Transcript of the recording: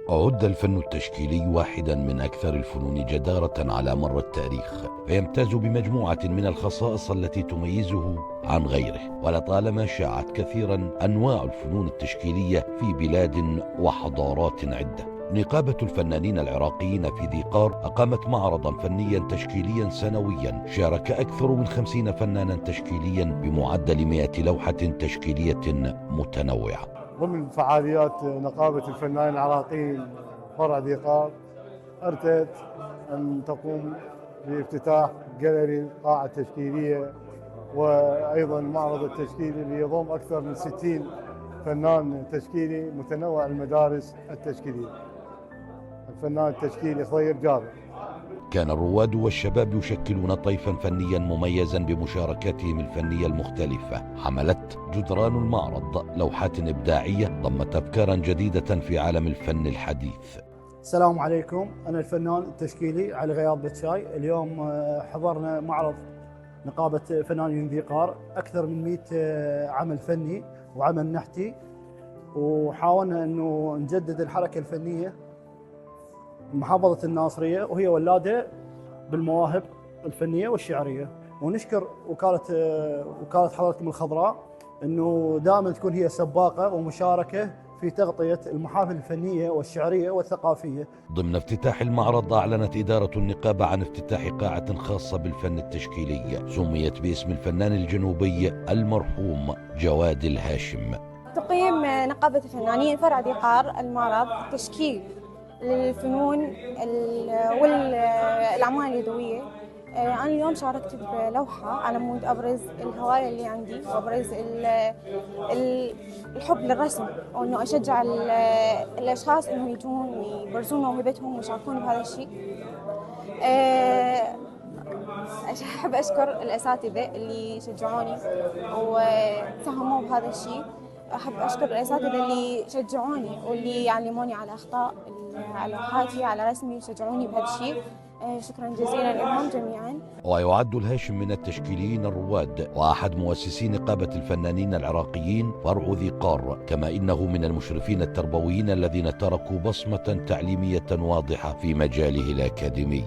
عد الفن التشكيلي واحدا من أكثر الفنون جدارة على مر التاريخ، فيمتاز بمجموعة من الخصائص التي تميزه عن غيره. ولطالما شاعت كثيرا أنواع الفنون التشكيلية في بلاد وحضارات عدة. نقابة الفنانين العراقيين في ذي قار أقامت معرضا فنيا تشكيليا سنويا شارك أكثر من 50 فنانا تشكيليا بمعدل 100 لوحة تشكيلية متنوعة. ضمن فعاليات نقابة الفنانين العراقيين فرع ذي قار أرتأت أن تقوم بافتتاح جاليري قاعة تشكيلية، وأيضا معرض التشكيلي اللي يضم أكثر من 60 فنان تشكيلي متنوع المدارس التشكيلية. الفنان التشكيلي خضير جابر. كان الرواد والشباب يشكلون طيفا فنيا مميزا بمشاركاتهم الفنية المختلفة. حملت جدران المعرض لوحات إبداعية ضمت أفكارا جديدة في عالم الفن الحديث. السلام عليكم، أنا الفنان التشكيلي علي غياض بتشاي. اليوم حضرنا معرض نقابة فنانين ذي قار، أكثر من 100 عمل فني وعمل نحتي، وحاولنا أنه نجدد الحركة الفنية محافظة الناصرية، وهي ولادة بالمواهب الفنية والشعرية. ونشكر وكالة حضرتكم الخضراء أنه دائما تكون هي سباقة ومشاركة في تغطية المحافل الفنية والشعرية والثقافية. ضمن افتتاح المعرض أعلنت إدارة النقابة عن افتتاح قاعة خاصة بالفن التشكيلي سميت باسم الفنان الجنوبي المرحوم جواد الهاشم. تقيم نقابة الفنانين فرع ذي قار المعرض التشكيل للفنون والأعمال اليدوية. أنا اليوم شاركت بلوحة على مود أبرز الهواية اللي عندي، وأبرز الحب للرسم، وإنه أشجع الأشخاص إنه يجون يبرزون موهبتهم ويشاركون بهذا الشيء. أحب أشكر الأساتذة اللي شجعوني وساهموا بهذا الشيء. أحب أشكر الأساتذة اللي شجعوني واللي يعلموني على أخطاء على لوحاتي على رسمي وشجعوني بهذا الشيء. شكرا جزيلا لهم جميعا. ويعد الهاشم من التشكيليين الرواد وأحد مؤسسي نقابة الفنانين العراقيين فرع ذي قار، كما إنه من المشرفين التربويين الذين تركوا بصمة تعليمية واضحة في مجاله الأكاديمي.